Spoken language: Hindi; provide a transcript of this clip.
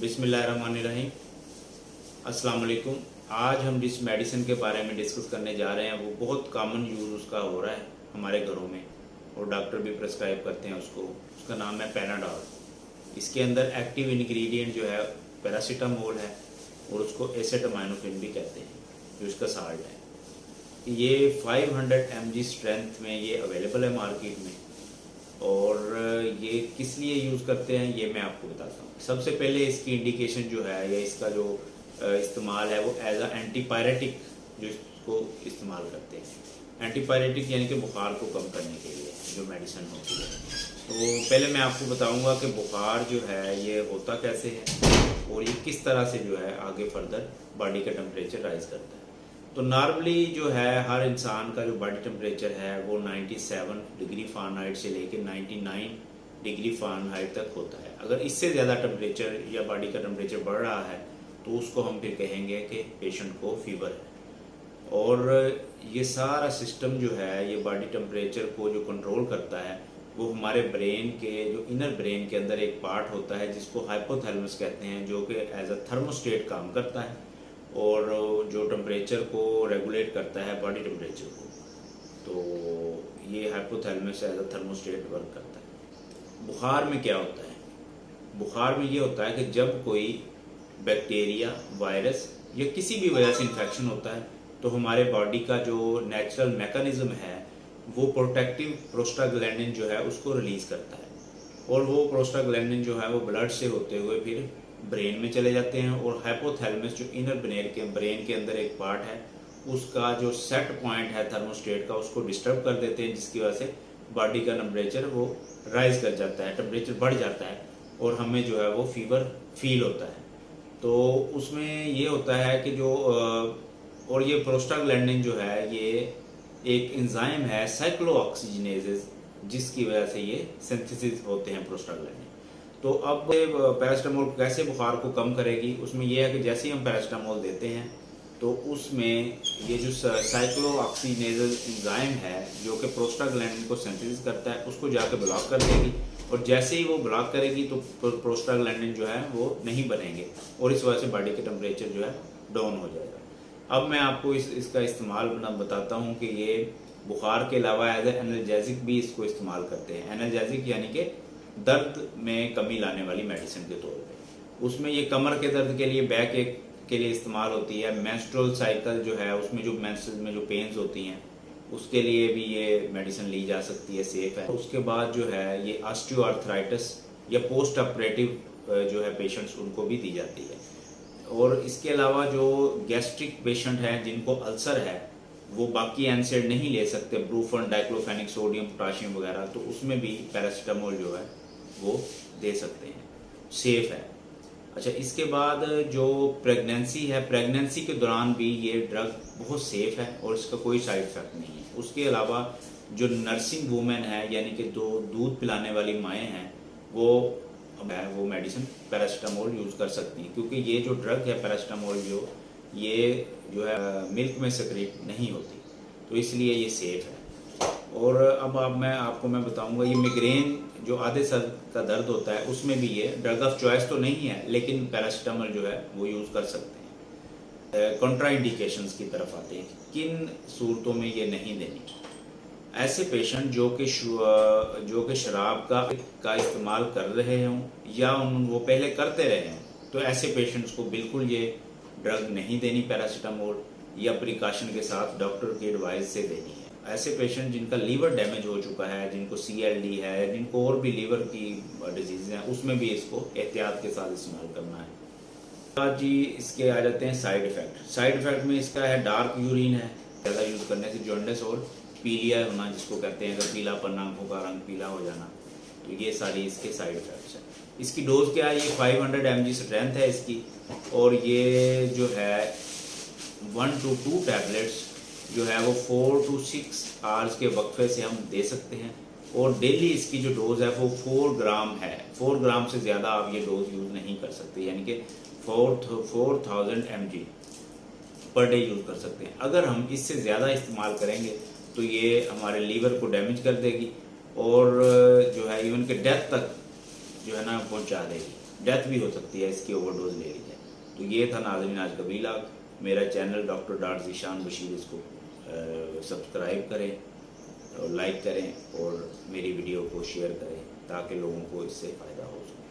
बिस्मिल्लाहिर्रहमानिर्रहीम। अस्सलाम वालेकुम। आज हम जिस मेडिसिन के बारे में डिस्कस करने जा रहे हैं वो बहुत कॉमन यूज़ उसका हो रहा है हमारे घरों में और डॉक्टर भी प्रेस्क्राइब करते हैं उसको। उसका नाम है पैनाडॉल। इसके अंदर एक्टिव इंग्रेडिएंट जो है पैरासीटामोल है और उसको एसेटामाइनोफेन भी कहते हैं, जो इसका साल्ट है। ये 500 mg स्ट्रेंथ में ये अवेलेबल है मार्केट में। और ये किस लिए यूज़ करते हैं ये मैं आपको बताता हूँ। सबसे पहले इसकी इंडिकेशन जो है या इसका जो इस्तेमाल है वो एज अ एंटीपायरेटिक जो इसको इस्तेमाल करते हैं। एंटीपायरेटिक यानी कि बुखार को कम करने के लिए जो मेडिसिन होती है। तो पहले मैं आपको बताऊंगा कि बुखार जो है ये होता कैसे है और ये किस तरह से जो है आगे फर्दर बॉडी का टेम्परेचर राइज करता है। तो नॉर्मली जो है हर इंसान का जो बॉडी टेम्परेचर है वो 97 डिग्री फ़ारेनहाइट से लेकर 99 डिग्री फ़ारेनहाइट तक होता है। अगर इससे ज़्यादा टेम्परेचर या बॉडी का टेम्परेचर बढ़ रहा है तो उसको हम फिर कहेंगे कि पेशेंट को फीवर है। और ये सारा सिस्टम जो है ये बॉडी टेम्परेचर को जो कंट्रोल करता है वो हमारे ब्रेन के जो इनर ब्रेन के अंदर एक पार्ट होता है जिसको हाइपोथैलेमस कहते हैं, जो कि एज अ थर्मोस्टेट काम करता है और जो टेम्परेचर को रेगुलेट करता है बॉडी टेम्परेचर को। तो ये hypothalamus as a thermostat work करता है। बुखार में क्या होता है? बुखार में ये होता है कि जब कोई बैक्टीरिया, वायरस या किसी भी वजह से इन्फेक्शन होता है तो हमारे बॉडी का जो नेचुरल मैकेनिज्म है वो प्रोटेक्टिव प्रोस्टाग्लैंडिन जो है उसको रिलीज करता है। और वो प्रोस्टाग्लैंडिन जो है वो ब्लड से होते हुए फिर ब्रेन में चले जाते हैं और हाइपोथैलेमस जो इनर ब्रेन के अंदर एक पार्ट है उसका जो सेट पॉइंट है थर्मोस्टेट का उसको डिस्टर्ब कर देते हैं, जिसकी वजह से बॉडी का टेम्परेचर वो राइज कर जाता है, टेम्परेचर बढ़ जाता है और हमें जो है वो फीवर फील होता है। तो उसमें ये होता है कि जो और ये प्रोस्टाग्लैंडिन जो है ये एक एंजाइम है साइक्लोऑक्सीजनेजेस, जिसकी वजह से ये सिंथेसिस होते हैं प्रोस्टाग्लैंडिन। तो अब पैरासीटामोल कैसे बुखार को कम करेगी? उसमें यह है कि जैसे ही हम पैरासीटामोल देते हैं तो उसमें ये जो साइक्लोऑक्सीजनेजेस एंजाइम है जो कि प्रोस्टाग्लैंडिन को सिंथेसिस करता है उसको जाकर ब्लॉक कर देगी और जैसे ही वो ब्लॉक करेगी तो प्रोस्टाग्लैंडिन जो है वो नहीं बनेंगे और इस वजह से बॉडी का टेम्परेचर जो है डाउन हो जाएगा। अब मैं आपको इसका इस्तेमाल बताता हूँ कि ये बुखार के अलावा एज एनर्जेसिक भी इसको इस्तेमाल करते हैं। एनर्जेसिक यानी कि दर्द में कमी लाने वाली मेडिसिन के तौर पे। उसमें ये कमर के दर्द के लिए, बैक के लिए इस्तेमाल होती है। मेंस्ट्रुअल साइकिल जो है उसमें जो मेंसेस में जो पेन्स होती हैं उसके लिए भी ये मेडिसिन ली जा सकती है, सेफ है। उसके बाद जो है ये ऑस्टियोआर्थराइटिस या पोस्ट ऑपरेटिव जो है पेशेंट्स उनको भी दी जाती है। और इसके अलावा जो गैस्ट्रिक पेशेंट हैं जिनको अल्सर है वो बाकी एनसेड नहीं ले सकते, ब्रूफन, डाइक्लोफेनिक सोडियम, पोटाशियम वगैरह, तो उसमें भी पैरासीटामोल जो है वो दे सकते हैं, सेफ है। अच्छा, इसके बाद जो प्रेगनेंसी है, प्रेगनेंसी के दौरान भी ये ड्रग बहुत सेफ है और इसका कोई साइड इफेक्ट नहीं है। उसके अलावा जो नर्सिंग वूमेन है यानी कि जो दूध पिलाने वाली माएँ हैं वो मेडिसिन पैरासीटामोल यूज़ कर सकती हैं, क्योंकि ये जो ड्रग है पैरासीटामोल ये जो है मिल्क में सेक्रेट नहीं होती, तो इसलिए ये सेफ है। और अब मैं आपको बताऊंगा ये मिग्रेन जो आधे सर का दर्द होता है उसमें भी ये ड्रग ऑफ चॉइस तो नहीं है लेकिन पैरासीटामोल जो है वो यूज़ कर सकते हैं। कॉन्ट्राइंडिकेशंस की तरफ आते हैं, किन सूरतों में ये नहीं देनी। ऐसे पेशेंट जो कि शराब का इस्तेमाल कर रहे हों या वो पहले करते रहे हों, तो ऐसे पेशेंट्स को बिल्कुल ये ड्रग नहीं देनी पैरासीटामोल, या प्रिकॉशन के साथ डॉक्टर की एडवाइस से देनी है। ऐसे पेशेंट जिनका लीवर डैमेज हो चुका है, जिनको CLD है, जिनको और भी लीवर की डिजीज़ हैं, उसमें भी इसको एहतियात के साथ इस्तेमाल करना है। जी, इसके आ जाते हैं साइड इफ़ेक्ट। साइड इफ़ेक्ट में इसका है डार्क यूरिन है, ज़्यादा यूज़ करने से जॉन्डिस और पीलिया होना जिसको कहते हैं, अगर पीलापन, आंखों का रंग पीला हो जाना, तो ये सारी इसके साइड इफ़ेक्ट्स हैं। इसकी डोज क्या है? ये 500 mg स्ट्रेंथ है इसकी और ये जो है 1 to 2 टैबलेट्स जो है वो 4 to 6 आवर्स के वक्फे से हम दे सकते हैं। और डेली इसकी जो डोज है वो 4 ग्राम है। 4 ग्राम से ज़्यादा आप ये डोज यूज़ नहीं कर सकते, यानी कि 4000 mg पर डे यूज़ कर सकते हैं। अगर हम इससे ज़्यादा इस्तेमाल करेंगे तो ये हमारे लीवर को डैमेज कर देगी और जो है इवन के डेथ तक जो है ना पहुंचा देगी। डेथ भी हो सकती है इसकी ओवरडोज ले ली जाए। तो ये था नाज़रीन आज का व्लॉग। मेरा channel doctor dot Zeeshan Bashir, इसको सब्सक्राइब करें और लाइक करें और मेरी वीडियो को शेयर करें ताकि लोगों को इससे फ़ायदा हो सके।